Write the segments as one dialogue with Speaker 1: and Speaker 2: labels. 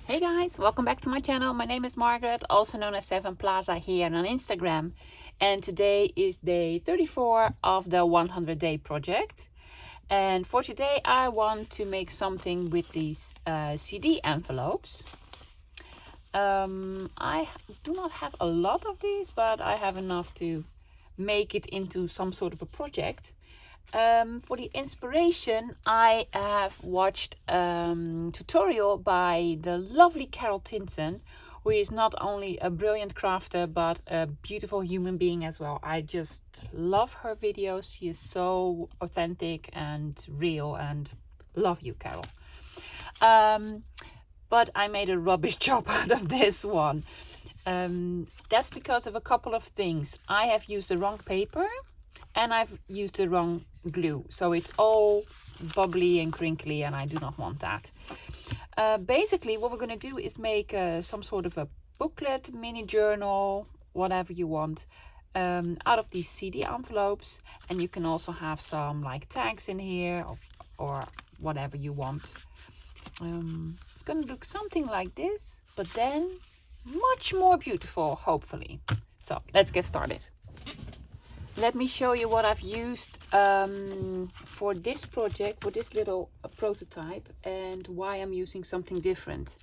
Speaker 1: Hey guys, welcome back to my channel. My name is Margaret, also known as 7 Plaza here on Instagram. And today is day 34 of the 100 day project. And for today I want to make something with these CD envelopes. I do not have a lot of these, but I have enough to make it into some sort of a project. For the inspiration, I have watched a tutorial by the lovely Carol Tinson, who is not only a brilliant crafter but a beautiful human being as well. I just love her videos. She is so authentic and real, and love you, Carol. But I made a rubbish job out of this one. That's because of a couple of things. I have used the wrong paper and I've used the wrong glue, so it's all bubbly and crinkly, and I do not want that. Basically what we're going to do is make some sort of a booklet, mini journal, whatever you want, out of these CD envelopes. And you can also have some like tags in here or whatever you want. It's going to look something like this, but then much more beautiful, hopefully. So let's get started. Let me show you what I've used for this project, for this little prototype, and why I'm using something different.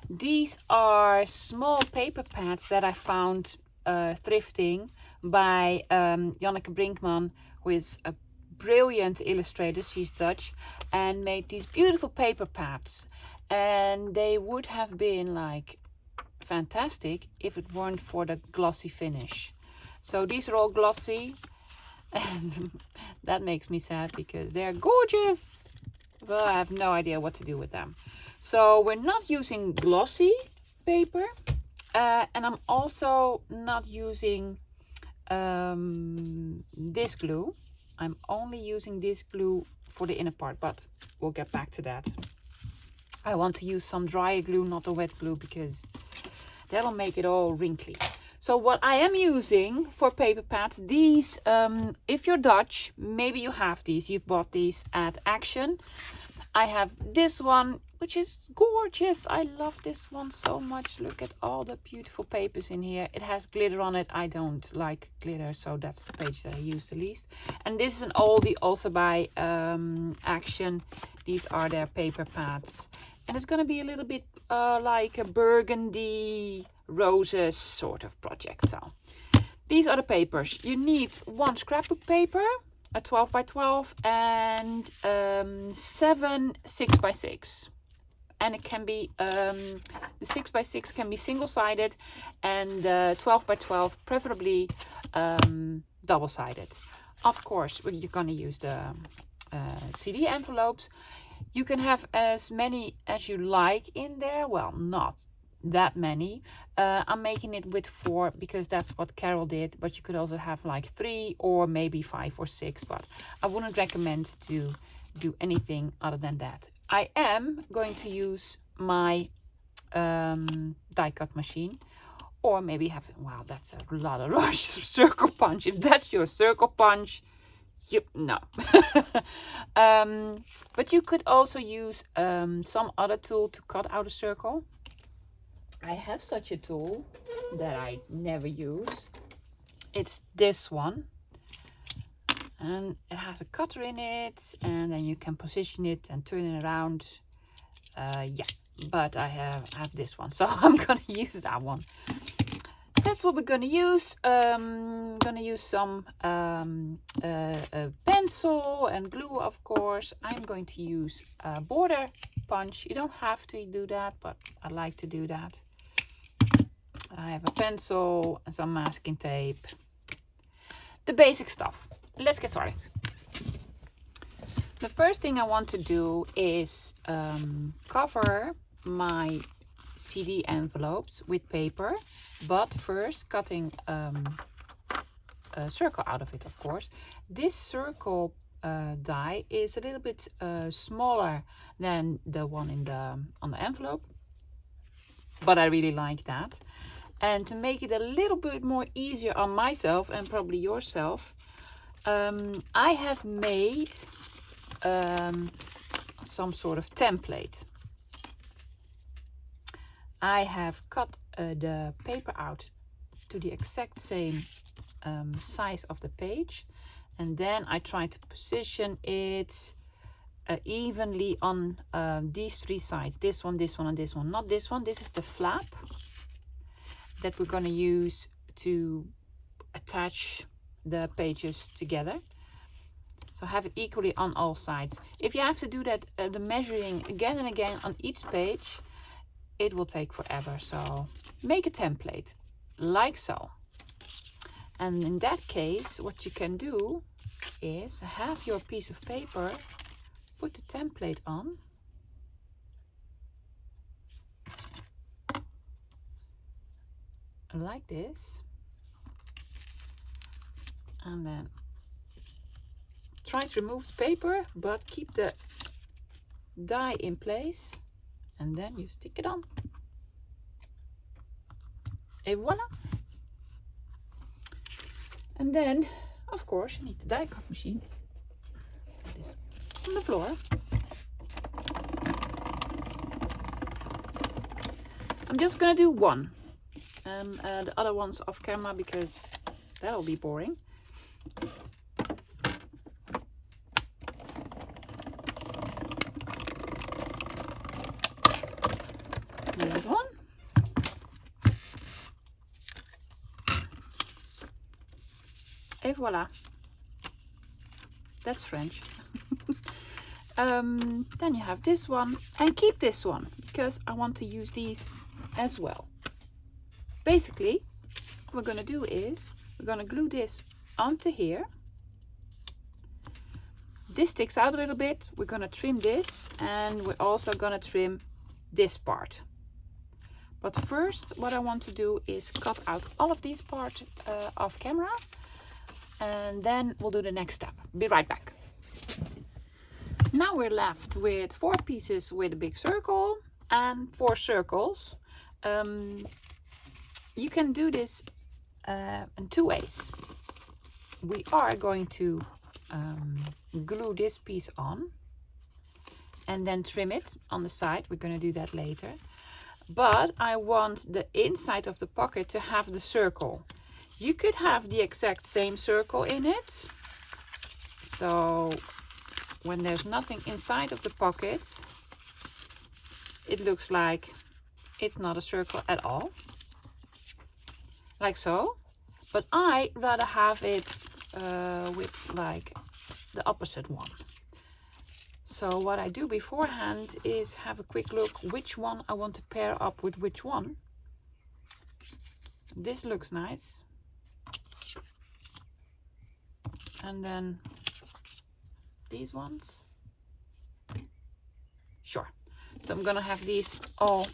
Speaker 1: These are small paper pads that I found thrifting by Janneke Brinkman, who is a brilliant illustrator. She's Dutch, and made these beautiful paper pads. And they would have been like fantastic if it weren't for the glossy finish. So these are all glossy, and that makes me sad because they're gorgeous, but I have no idea what to do with them. So we're not using glossy paper, and I'm also not using this glue. I'm only using this glue for the inner part, but we'll get back to that. I want to use some dry glue, not a wet glue, because that'll make it all wrinkly. So what I am using for paper pads, these, if you're Dutch, maybe you have these. You've bought these at Action. I have this one, which is gorgeous. I love this one so much. Look at all the beautiful papers in here. It has glitter on it. I don't like glitter, so that's the page that I use the least. And this is an oldie also by Action. These are their paper pads. And it's going to be a little bit like a burgundy roses sort of project. So these are the papers. You need one scrapbook paper, a 12 by 12, and 7 6 by 6. And it can be the 6 by 6 can be single-sided, and the 12 by 12 preferably double-sided. Of course, you're going to use the CD envelopes. You can have as many as you like in there. Well, not that many. I'm making it with 4 because that's what Carol did, but you could also have like 3 or maybe 5 or 6, but I wouldn't recommend to do anything other than that. I am going to use my die cut machine, or maybe have, wow, that's a lot of rush circle punch. If that's your circle punch, no. But you could also use some other tool to cut out a circle. I have such a tool that I never use. It's this one, and it has a cutter in it, and then you can position it and turn it around. Yeah, but I have this one, so I'm gonna use that one. That's what we're gonna use. Gonna use some pencil and glue, of course. I'm going to use a border punch. You don't have to do that, but I like to do that. I have a pencil and some masking tape. The basic stuff. Let's get started. The first thing I want to do is cover my CD envelopes with paper, but first cutting a circle out of it, of course. This circle die is a little bit smaller than the one on the envelope, but I really like that. And to make it a little bit more easier on myself and probably yourself, I have made some sort of template. I have cut the paper out to the exact same size of the page, and then I try to position it evenly on these three sides. This one, and this one. Not this one. This is the flap that we're going to use to attach the pages together. So have it equally on all sides. If you have to do that, the measuring again and again on each page, it will take forever. So make a template like so. And in that case, what you can do is have your piece of paper, put the template on, like this, and then try to remove the paper but keep the die in place, and then you stick it on, et voila. And then of course you need the die cut machine that is on the floor. I'm just gonna do one, and the other one's off camera because that'll be boring. Here's one. Et voila. That's French. Then you have this one, and keep this one because I want to use these as well. Basically, what we're going to do is we're going to glue this onto here. This sticks out a little bit. We're going to trim this, and we're also going to trim this part. But first, what I want to do is cut out all of these parts off camera, and then we'll do the next step. Be right back. Now we're left with 4 pieces with a big circle and 4 circles. You can do this in 2 ways. We are going to glue this piece on and then trim it on the side. We're going to do that later. But I want the inside of the pocket to have the circle. You could have the exact same circle in it. So when there's nothing inside of the pocket, it looks like it's not a circle at all. Like so. But I rather have it with like the opposite one. So what I do beforehand is have a quick look which one I want to pair up with which one. This looks nice. And then these ones. Sure. So I'm gonna have these all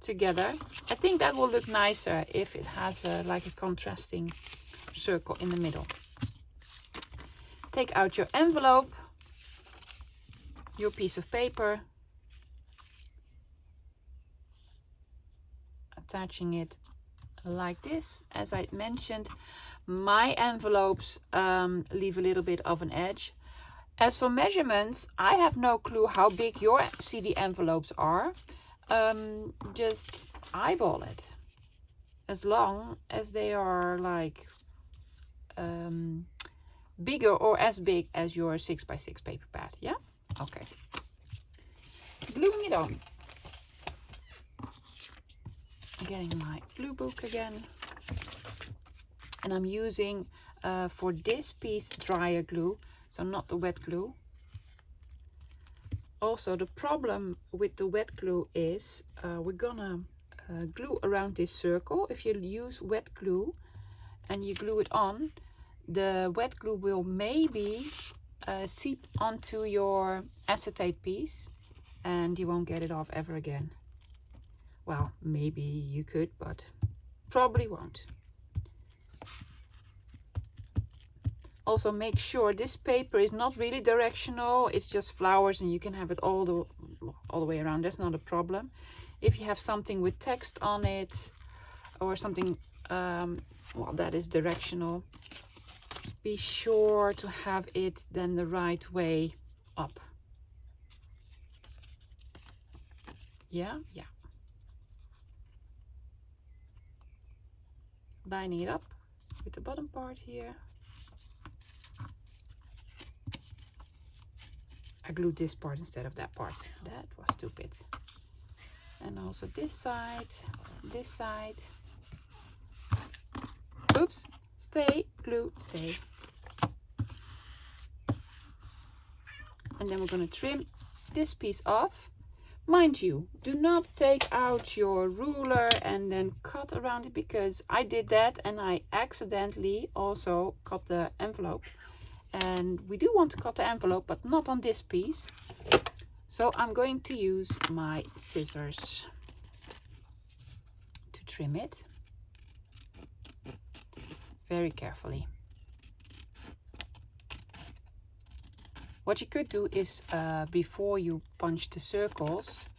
Speaker 1: together. I think that will look nicer if it has like a contrasting circle in the middle. Take out your envelope, your piece of paper, attaching it like this. As I mentioned, my envelopes leave a little bit of an edge. As for measurements, I have no clue how big your CD envelopes are. Just eyeball it. As long as they are like bigger or as big as your 6x6 paper pad, yeah? Okay. Gluing it on. Getting my glue book again. And I'm using for this piece dryer glue, so not the wet glue. Also, the problem with the wet glue is we're gonna glue around this circle. If you use wet glue and you glue it on, the wet glue will maybe seep onto your acetate piece and you won't get it off ever again. Well, maybe you could, but probably won't. Also, make sure this paper is not really directional. It's just flowers and you can have it all the way around. That's not a problem. If you have something with text on it or something well, that is directional, be sure to have it then the right way up. Yeah. lining it up with the bottom part here. I glued this part instead of that part. That was stupid. And also this side, this side. Oops, stay, glue, stay. And then we're going to trim this piece off. Mind you, do not take out your ruler and then cut around it, because I did that and I accidentally also cut the envelope. And we do want to cut the envelope, but not on this piece. So I'm going to use my scissors to trim it very carefully. What you could do is, before you punch the circles,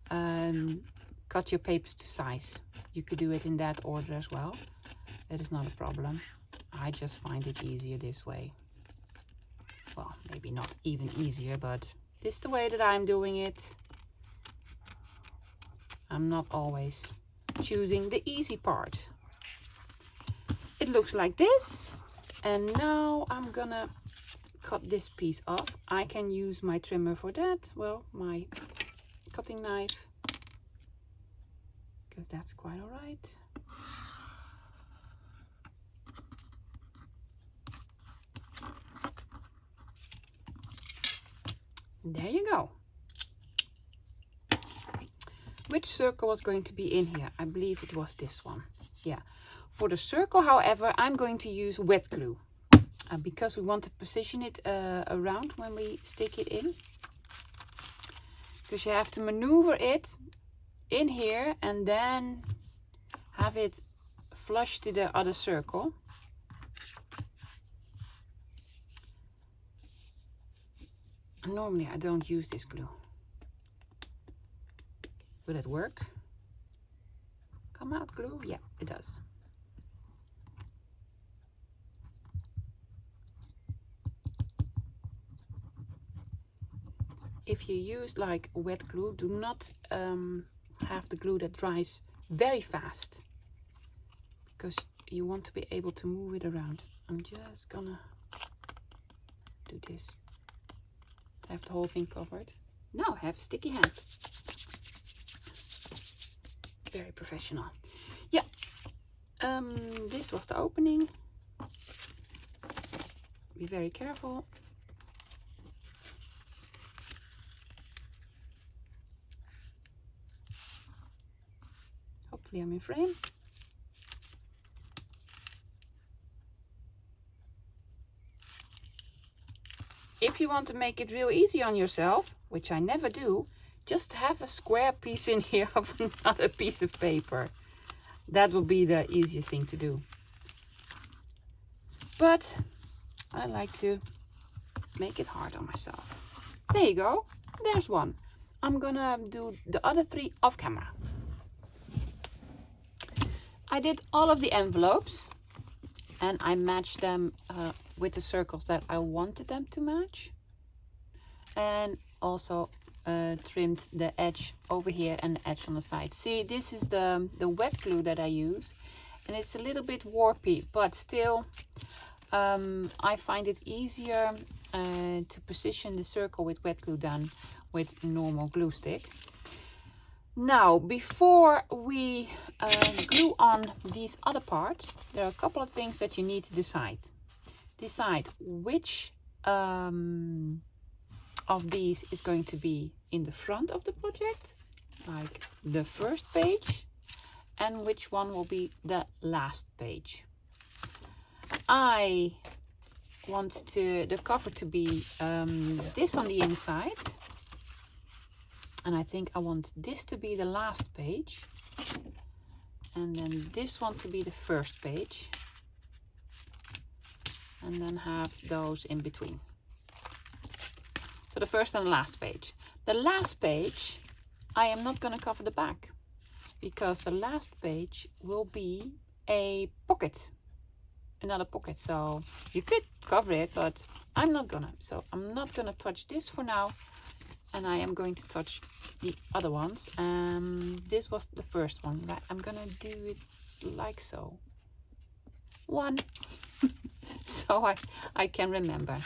Speaker 1: cut your papers to size. You could do it in that order as well. That is not a problem. I just find it easier this way. Well, maybe not even easier, but this is the way that I'm doing it. I'm not always choosing the easy part. It looks like this. And now I'm gonna cut this piece off. I can use my trimmer for that. Well, my cutting knife, because that's quite all right. There you go. Which circle was going to be in here? I believe it was this one. Yeah. For the circle, however, I'm going to use wet glue. Because we want to position it around when we stick it in. Because you have to maneuver it in here and then have it flush to the other circle. Normally I don't use this glue. Will it work? Come out glue? Yeah, it does. If you use like wet glue, do not have the glue that dries very fast, because you want to be able to move it around. I'm just gonna do this. Have the whole thing covered. Now I have sticky hands. Very professional. Yeah. This was the opening. Be very careful. Hopefully I'm in frame. If you want to make it real easy on yourself, which I never do, just have a square piece in here of another piece of paper. That will be the easiest thing to do. But I like to make it hard on myself. There you go. There's one. I'm gonna do the other three off camera. I did all of the envelopes and I matched them with the circles that I wanted them to match, and also trimmed the edge over here and the edge on the side. See, this is the wet glue that I use, and it's a little bit warpy, but still I find it easier to position the circle with wet glue than with normal glue stick. Now, before we glue on these other parts, there are a couple of things that you need to decide. Decide which of these is going to be in the front of the project, like the first page, and which one will be the last page. I want the cover to be this on the inside. And I think I want this to be the last page. And then this one to be the first page. And then have those in between. So the first and the last page. The last page, I am not going to cover the back, because the last page will be a pocket. Another pocket. So you could cover it, but I'm not gonna. So I'm not gonna touch this for now. And I am going to touch the other ones. This was the first one. I'm gonna do it like so. 1. So I can remember.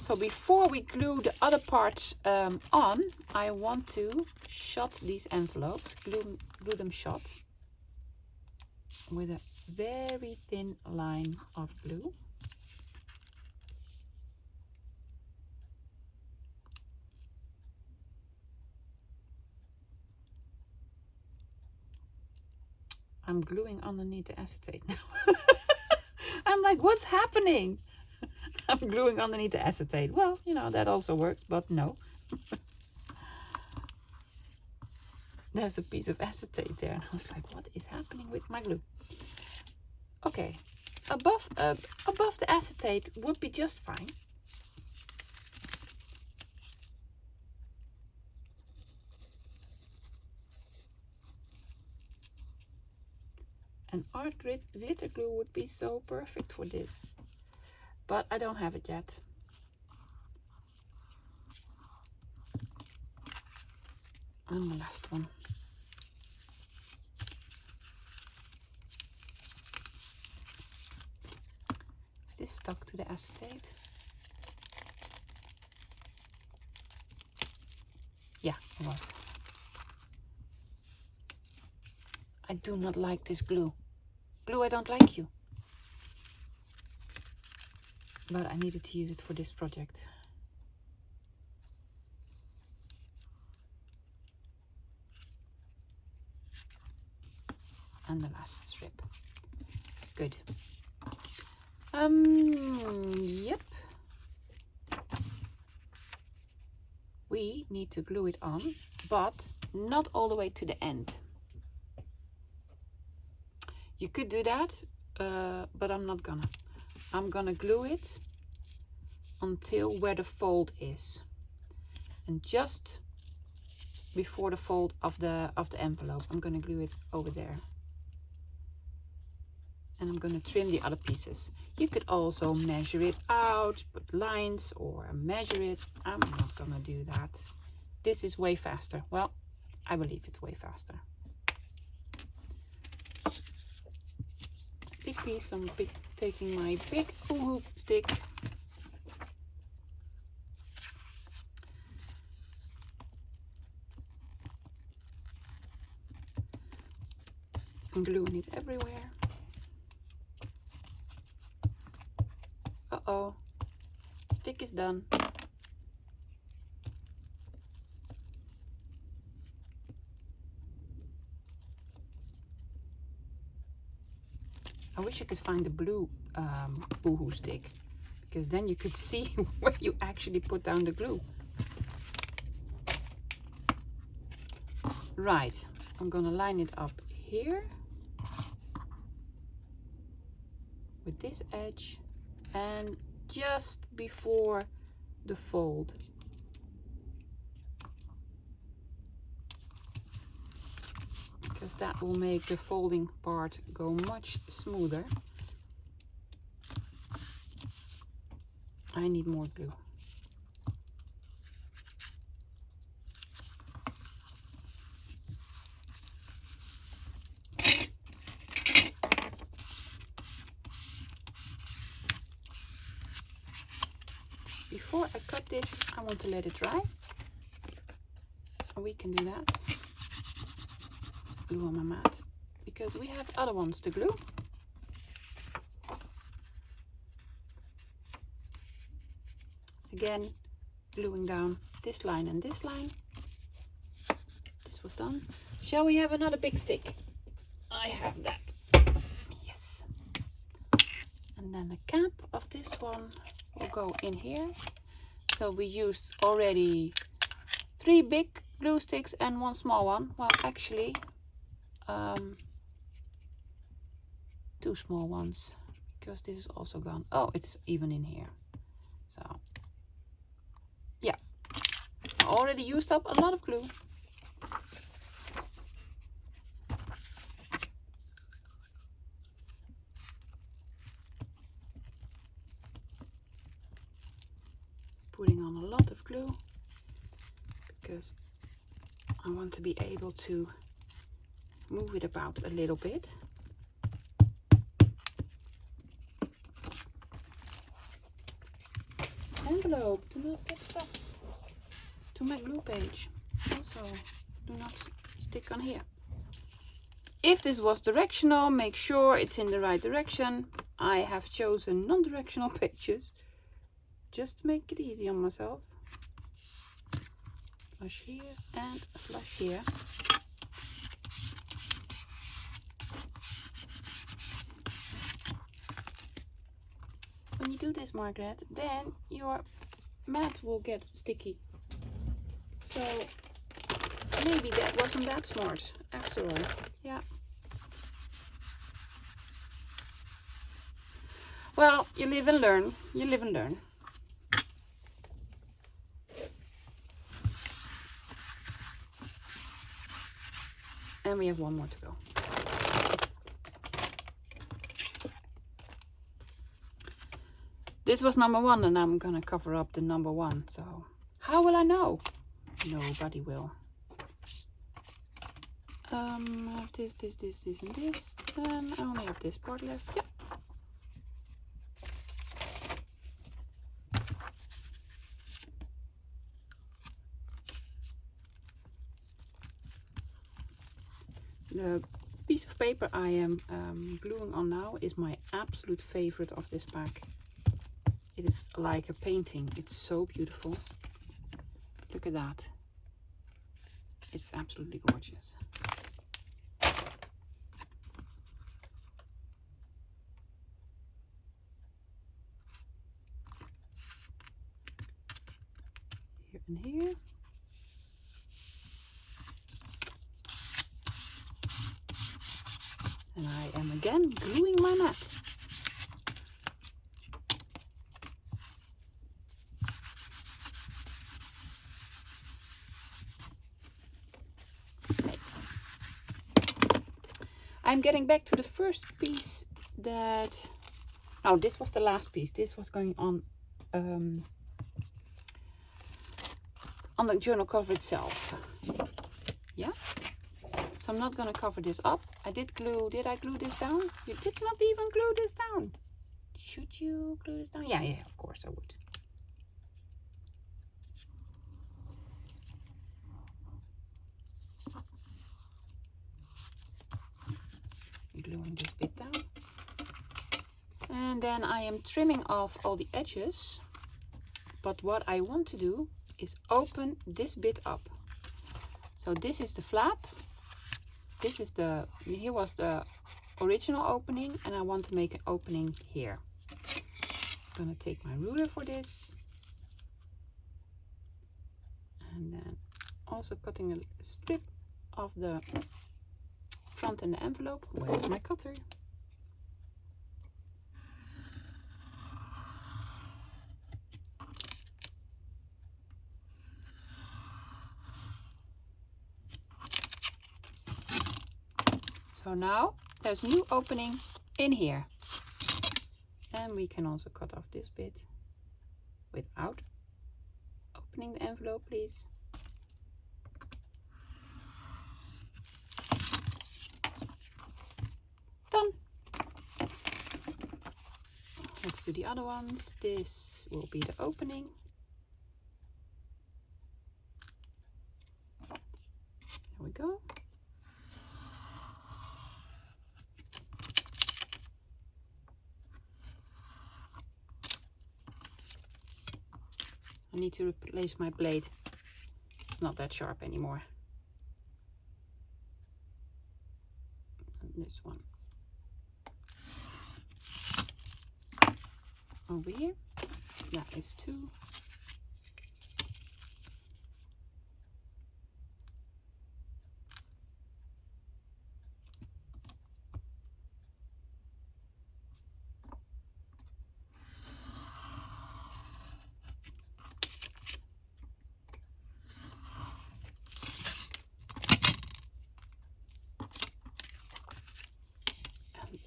Speaker 1: So before we glue the other parts on, I want to shut these envelopes, glue them shut with a very thin line of glue. I'm gluing underneath the acetate now. I'm like, what's happening? I'm gluing underneath the acetate. Well, you know, that also works, but no. There's a piece of acetate there, and I was like, what is happening with my glue? Okay, above the acetate would be just fine. And art glitter glue would be so perfect for this, but I don't have it yet. And the last one. Is this stuck to the acetate? Yeah, it was. I do not like this glue. Glue, I don't like you. But I needed to use it for this project. And the last strip. Good. Yep. We need to glue it on, but not all the way to the end. You could do that, but I'm not gonna. I'm gonna glue it until where the fold is, and just before the fold of the envelope, I'm gonna glue it over there. And I'm gonna trim the other pieces. You could also measure it out, put lines or measure it. I'm not gonna do that. This is way faster. Well, I believe it's way faster. Big piece. I'm taking my big hoo-hoo stick. And gluing it everywhere. Uh-oh, stick is done. I wish I could find the blue boohoo stick, because then you could see where you actually put down the glue. Right, I'm gonna line it up here with this edge and just before the fold. Because that will make the folding part go much smoother. I need more glue. Before I cut this, I want to let it dry. And we can do that. Glue on my mat, because we have other ones to glue. Again, gluing down this line and this line. This was done. Shall we have another big stick? I have that. Yes. And then the cap of this one will go in here. So we used already 3 big glue sticks and 1 small one. Well, actually 2 small ones, because this is also gone. Oh, it's even in here. So yeah, I already used up a lot of glue. Putting on a lot of glue because I want to be able to move it about a little bit. envelope. Do not get stuck to my glue page. Also, do not stick on here. If this was directional, make sure it's in the right direction. I have chosen non-directional pages just to make it easy on myself. Flush here and flush here. When you do this, Margaret, then your mat will get sticky. So maybe that wasn't that smart after all. Yeah. Well, you live and learn. You live and learn. And we have one more to go. This was number 1 and I'm gonna cover up the number 1. So how will I know? Nobody will. I have this, and this. Then I only have this part left. Yeah. The piece of paper I am gluing on now is my absolute favorite of this pack. It is like a painting. It's so beautiful. Look at that. It's absolutely gorgeous. Here and here. And I am again gluing my mat. Okay. I'm getting back to the first piece that... Oh, this was the last piece. This was going on the journal cover itself. Yeah. So I'm not going to cover this up. I did I glue this down? You did not even glue this down. Should you glue this down? Yeah, of course I would. Gluing this bit down. And then I am trimming off all the edges. But what I want to do is open this bit up. So this is the flap. Here was the original opening, and I want to make an opening here. I'm gonna take my ruler for this. And then also cutting a strip of the front in the envelope. Where's my cutter? So now there's a new opening in here. And we can also cut off this bit without opening the envelope, please. Done. Let's do the other ones. This will be the opening. There we go. I need to replace my blade. It's not that sharp anymore. And this one over here. That is 2.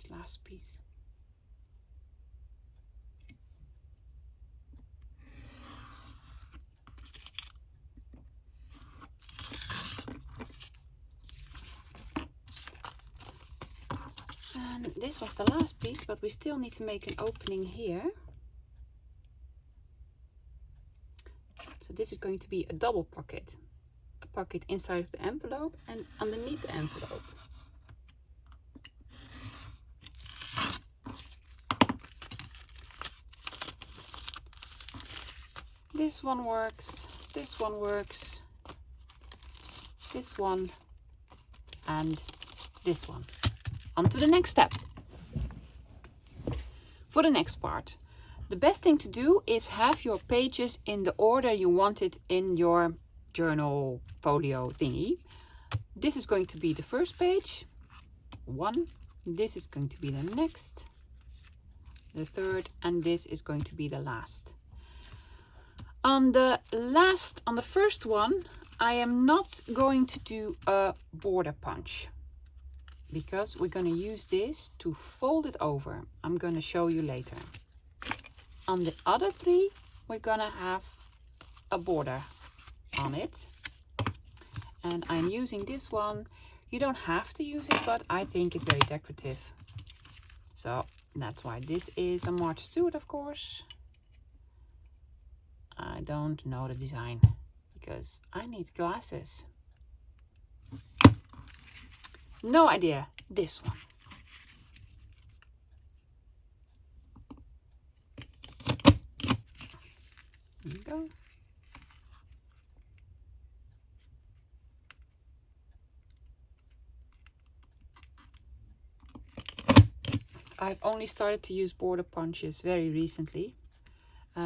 Speaker 1: Last piece. And this was the last piece, but we still need to make an opening here. So this is going to be a double pocket. A pocket inside of the envelope and underneath the envelope. This one works, this one works, this one, and this one. On to the next step. For the next part, the best thing to do is have your pages in the order you want it in your journal folio thingy. This is going to be the first page, one. This is going to be the next, the third, and this is going to be the last. On the first one, I am not going to do a border punch because we're going to use this to fold it over. I'm going to show you later. On the other three, we're going to have a border on it. And I'm using this one. You don't have to use it, but I think it's very decorative. So that's why this is a Martha Stewart, of course. I don't know the design because I need glasses. No idea. This one. Here we go. I've only started to use border punches very recently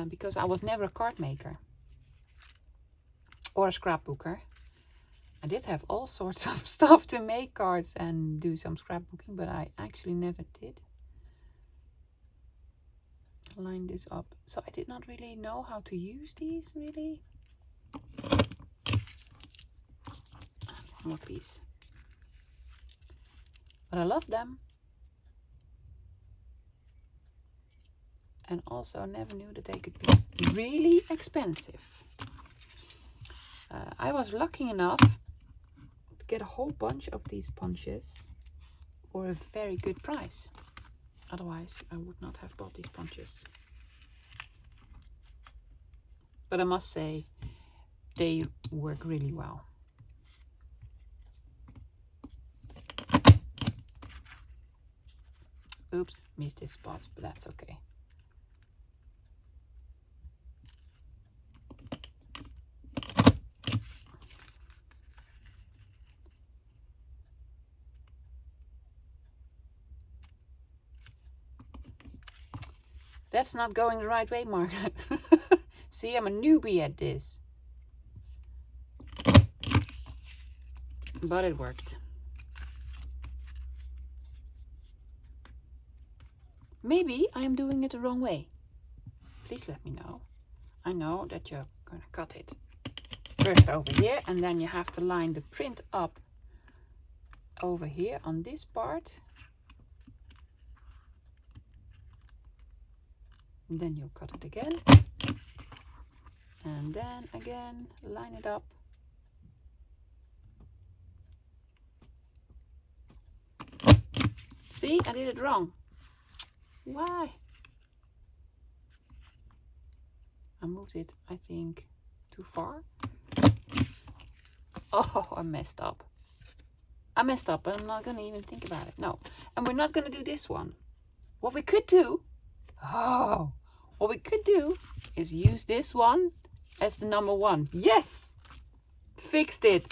Speaker 1: because I was never a card maker or a scrapbooker. I did have all sorts of stuff to make cards and do some scrapbooking, but I actually never did. Line this up. So I did not really know how to use these really. One more piece. But I love them. And also never knew that they could be really expensive. I was lucky enough to get a whole bunch of these punches for a very good price. Otherwise, I would not have bought these punches. But I must say, they work really well. Oops, missed this spot, but that's okay. That's not going the right way, Margaret. See, I'm a newbie at this. But it worked. Maybe I am doing it the wrong way. Please let me know. I know that you're going to cut it first over here, and then you have to line the print up over here on this part. And then you'll cut it again. And then again, line it up. See, I did it wrong. Why? I moved it, I think, too far. Oh, I messed up. I messed up, but I'm not going to even think about it. No. And we're not going to do this one. What we could do, what we could do is use this one as the number 1. Yes! Fixed it.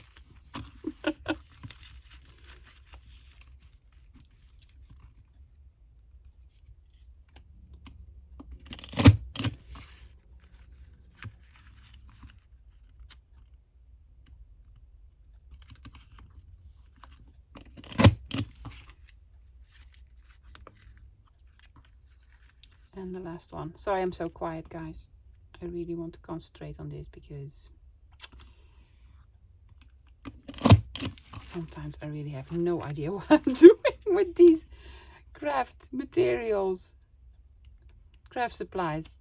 Speaker 1: And the last one. Sorry, I'm so quiet, guys. I really want to concentrate on this because sometimes I really have no idea what I'm doing with these craft materials, craft supplies.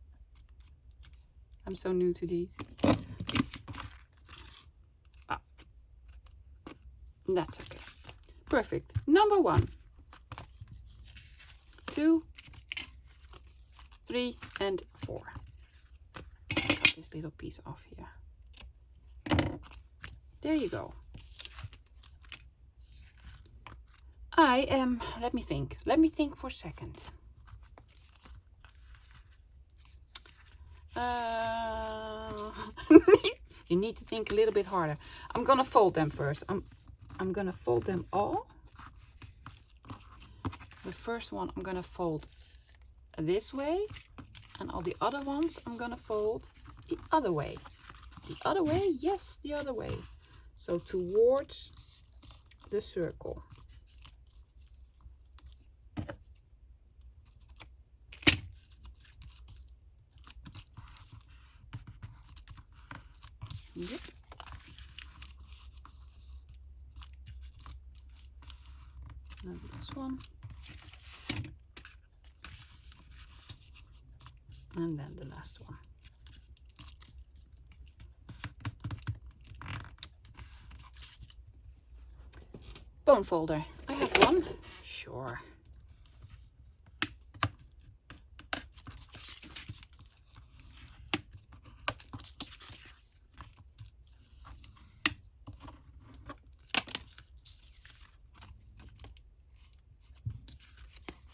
Speaker 1: I'm so new to these. That's okay. Perfect. Number 1, 2, 3, and 4. Cut this little piece off here. There you go. I am, let me think for a second. You need to think a little bit harder. I'm gonna fold them first. I'm gonna fold them all. The first one I'm gonna fold this way, and all the other ones I'm gonna fold the other way. The other way, yes, the other way. So towards the circle. Yep. And this one. And then the last one. Bone folder. I have one. Sure.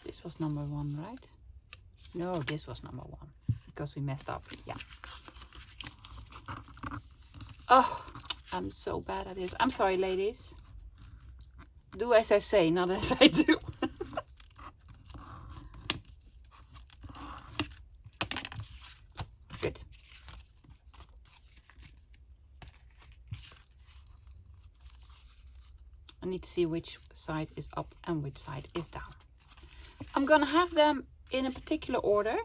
Speaker 1: This was number 1, right? No, this was number 1 because we messed up. Yeah. Oh, I'm so bad at this. I'm sorry, ladies. Do as I say, not as I do. Good. I need to see which side is up and which side is down. I'm gonna have them in a particular order.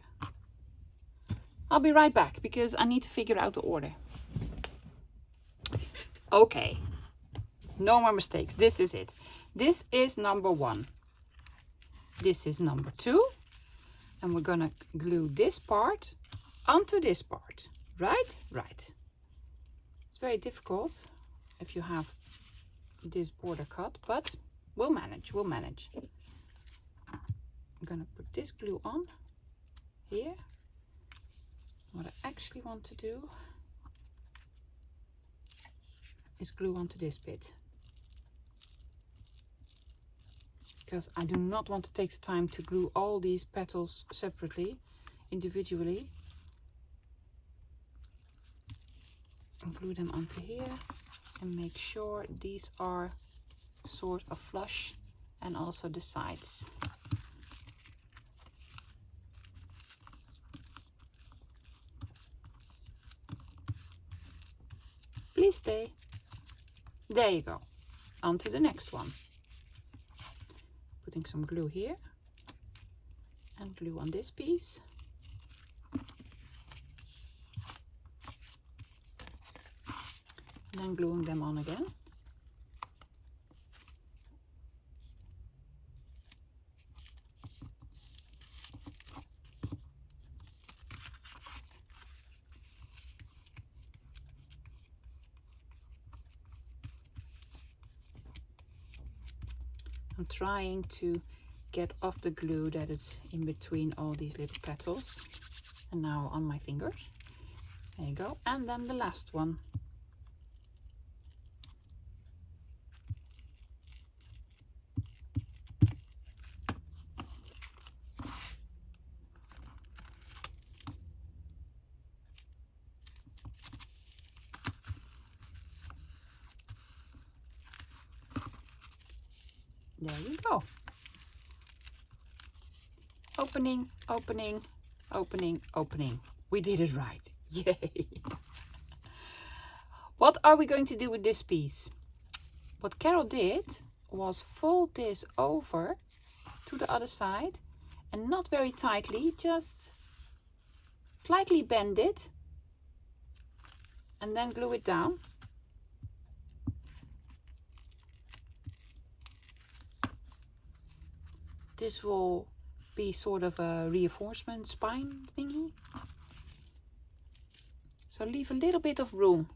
Speaker 1: I'll be right back because I need to figure out the order. Okay, no more mistakes. This is it. This is number 1. This is number 2. And we're gonna glue this part onto this part. Right? Right. It's very difficult if you have this border cut, but we'll manage. We'll manage. I'm gonna put this glue on here. What I actually want to do is glue onto this bit, because I do not want to take the time to glue all these petals separately, individually, and glue them onto here and make sure these are sort of flush, and also the sides. Please stay. There you go. On to the next one. Putting some glue here and glue on this piece. And then gluing them on again. I'm trying to get off the glue that is in between all these little petals. And now on my fingers. There you go. And then the last one. There you go. Opening, opening, opening, opening. We did it right. Yay! What are we going to do with this piece? What Carol did was fold this over to the other side, and not very tightly, just slightly bend it and then glue it down. This will be sort of a reinforcement spine thingy. So leave a little bit of room.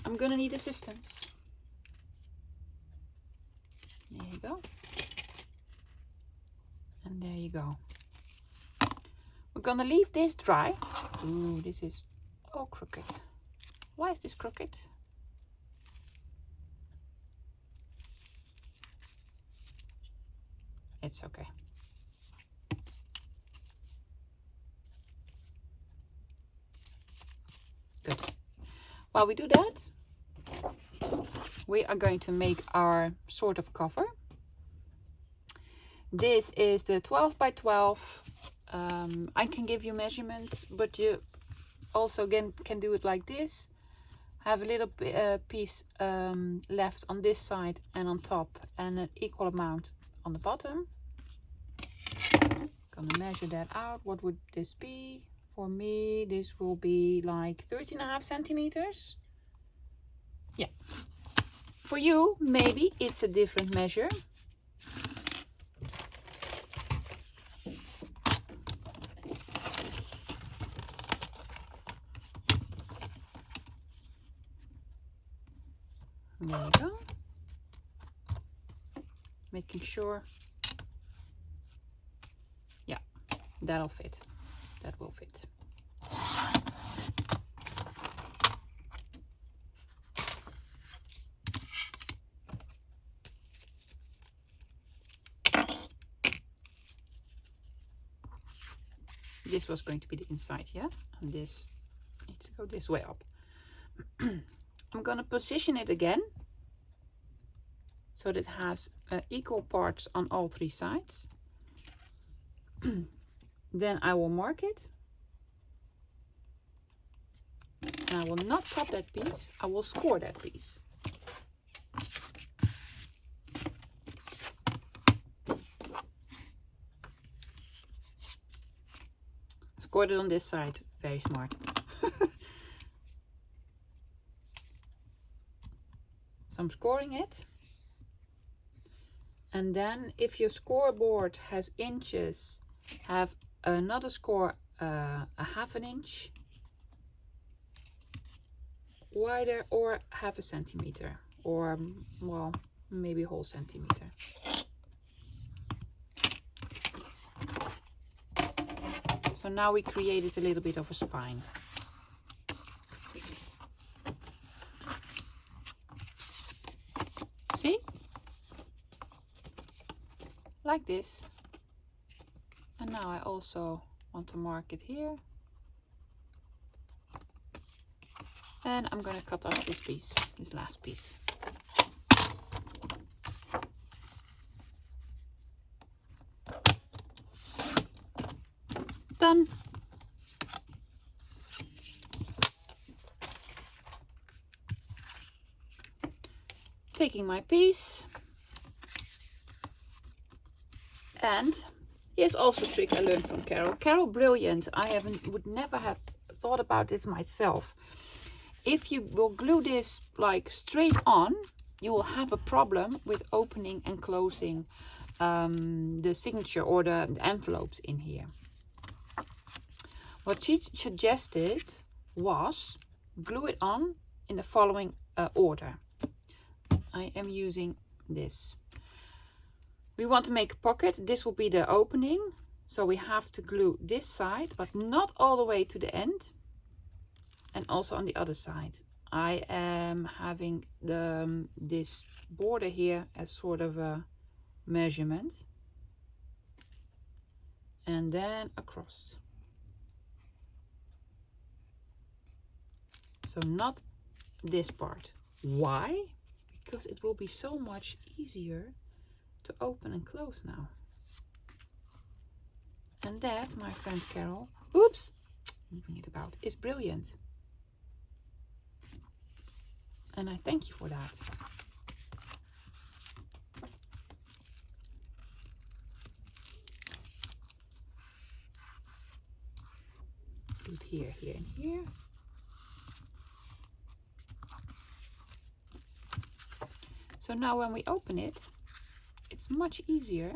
Speaker 1: I'm gonna need assistance. There you go. And there you go. We're gonna leave this dry. Ooh, this is all crooked. Why is this crooked? It's okay. Good. While we do that, we are going to make our sort of cover. This is the 12 by 12. I can give you measurements, but you also again can do it like this. Have a little piece left on this side and on top, and an equal amount on the bottom. Gonna measure that out. What would this be? For me, this will be like 13.5 centimeters. Yeah. For you, maybe it's a different measure. There you go. Making sure. Yeah, that'll fit. That will fit. This was going to be the inside, yeah? And this needs to go this way up. I'm gonna position it again so that it has equal parts on all three sides. Then I will mark it. And I will not cut that piece, I will score that piece. Scored it on this side, very smart. So I'm scoring it. And then if your scoreboard has inches, have another score a half an inch wider, or half a centimeter, or well, maybe a whole centimeter. So now we created a little bit of a spine. See? Like this. And now I also want to mark it here. And I'm going to cut off this piece, this last piece. Done. Taking my piece. And here's also a trick I learned from Carol. Carol, brilliant. Would never have thought about this myself. If you will glue this like straight on, you will have a problem with opening and closing the signature or the envelopes in here. What she suggested was glue it on in the following order. I am using this. We want to make a pocket. This will be the opening. So we have to glue this side, but not all the way to the end. And also on the other side. I am having this border here as sort of a measurement. And then across. So not this part. Why? Because it will be so much easier to open and close now. And that, my friend Carol, oops, moving it about, is brilliant. And I thank you for that. Do it here, here, and here. So now when we open it, it's much easier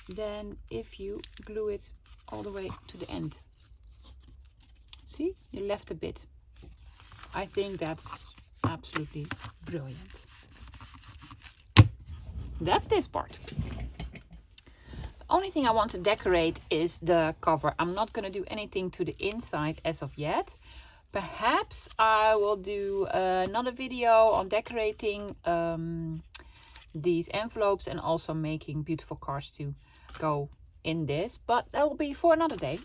Speaker 1: than if you glue it all the way to the end. See, you left a bit. I think that's absolutely brilliant. That's this part. The only thing I want to decorate is the cover. I'm not going to do anything to the inside as of yet. Perhaps I will do another video on decorating these envelopes and also making beautiful cards to go in this, but that will be for another day.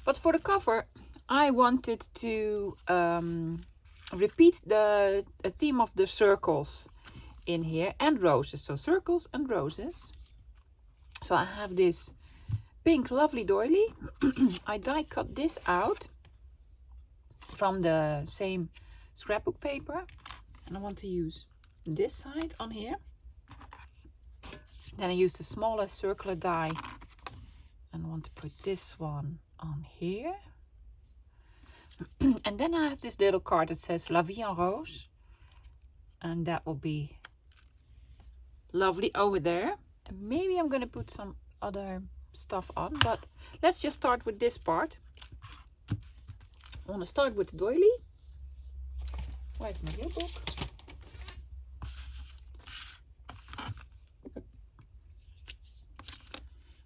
Speaker 1: But for the cover, I wanted to repeat the theme of the circles in here and roses. So circles and roses. So I have this pink lovely doily. I die cut this out from the same scrapbook paper, and I want to use this side on here. Then I use the smallest circular die and I want to put this one on here. And then I have this little card that says La Vie en Rose, and that will be lovely over there. And maybe I'm going to put some other stuff on, but let's just start with this part. I want to start with the doily. Where's my glue book?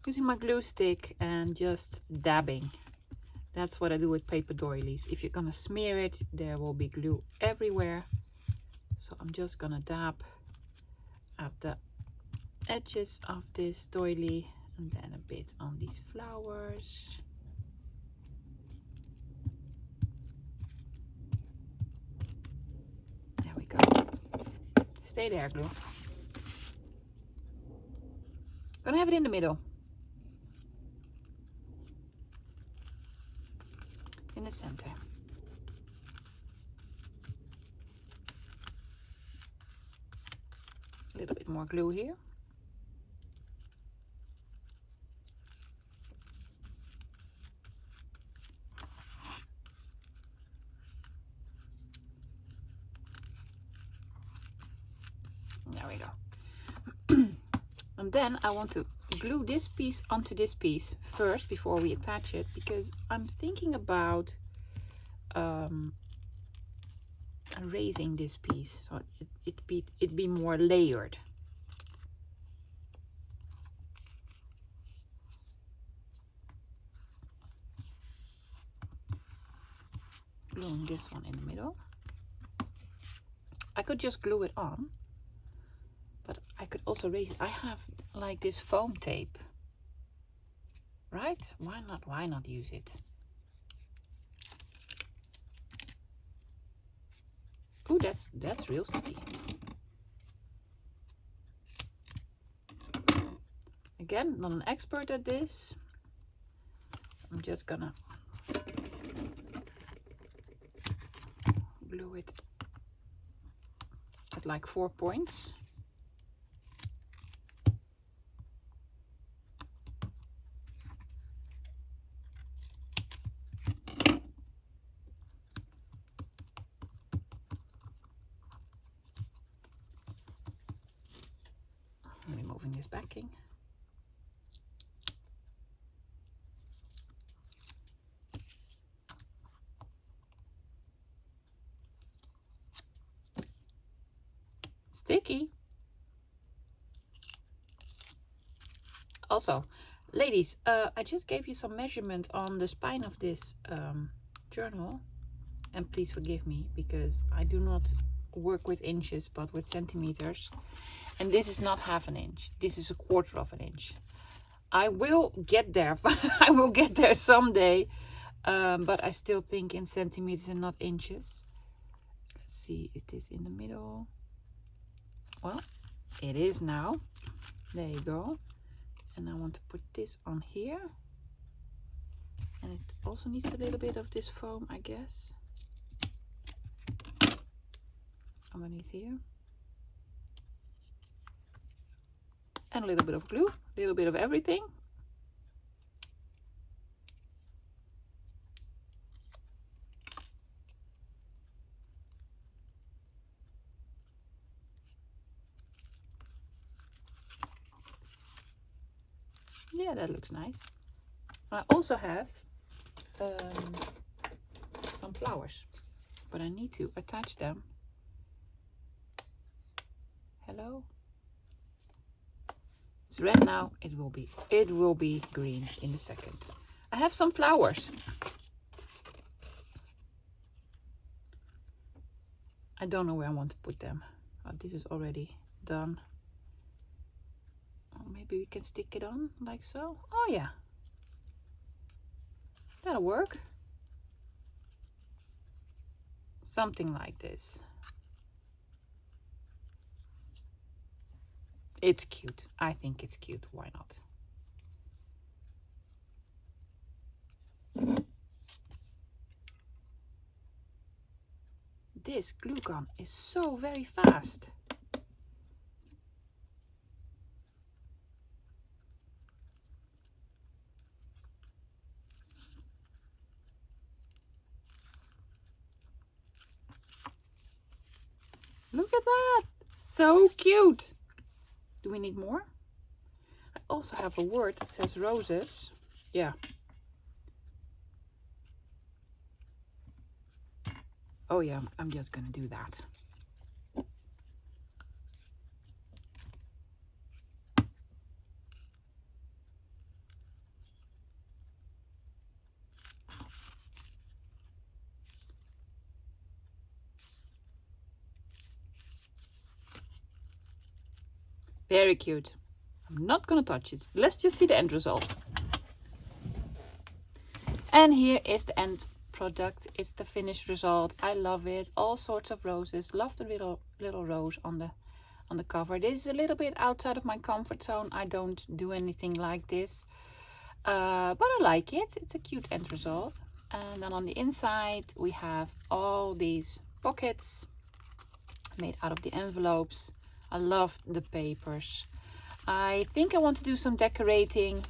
Speaker 1: Using my glue stick and just dabbing. That's what I do with paper doilies. If you're gonna smear it, there will be glue everywhere. So I'm just gonna dab at the edges of this doily and then a bit on these flowers. There we go. Stay there, glue. Gonna have it in the middle. In the center. A little bit more glue here. There we go. And then I want to glue this piece onto this piece first before we attach it, because I'm thinking about raising this piece so it be more layered. Gluing this one in the middle. I could just glue it on, but I could also raise it. I have like this foam tape, right? Why not use it? Oh, that's real sticky. Again, not an expert at this, so I'm just gonna glue it at like 4 points. Removing this backing. Sticky. Also, ladies, I just gave you some measurement on the spine of this journal, and please forgive me because I do not work with inches but with centimeters, and this is not half an inch, this is 1/4 of an inch. I will get there. I will get there someday, but I still think in centimeters and not inches. Let's see, is this in the middle? Well, it is now. There you go. And I want to put this on here, and it also needs a little bit of this foam, I guess, underneath here, and a little bit of glue, a little bit of everything. Yeah, that looks nice. I also have some flowers, but I need to attach them. Hello? It's red now. It will be green in a second. I have some flowers. I don't know where I want to put them. This is already done. Oh, maybe we can stick it on like so. Oh yeah, that'll work. Something like this. It's cute. I think it's cute. Why not? This glue gun is so very fast. Look at that. So cute. Do we need more? I also have a word that says roses. Yeah. Oh yeah, I'm just gonna do that. Very cute. I'm not gonna touch it. Let's just see the end result. And here is the end product. It's the finished result. I love it. All sorts of roses. Love the little rose on the cover. This is a little bit outside of my comfort zone. I don't do anything like this, but I like it. It's a cute end result. And then on the inside we have all these pockets made out of the envelopes. I love the papers. I think I want to do some decorating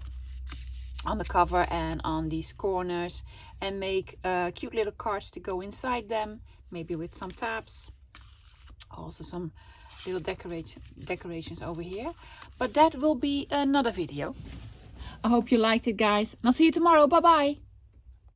Speaker 1: on the cover and on these corners and make cute little cards to go inside them, maybe with some tabs. Also some little decorations over here, but that will be another video. I hope you liked it, guys, and I'll see you tomorrow. Bye bye.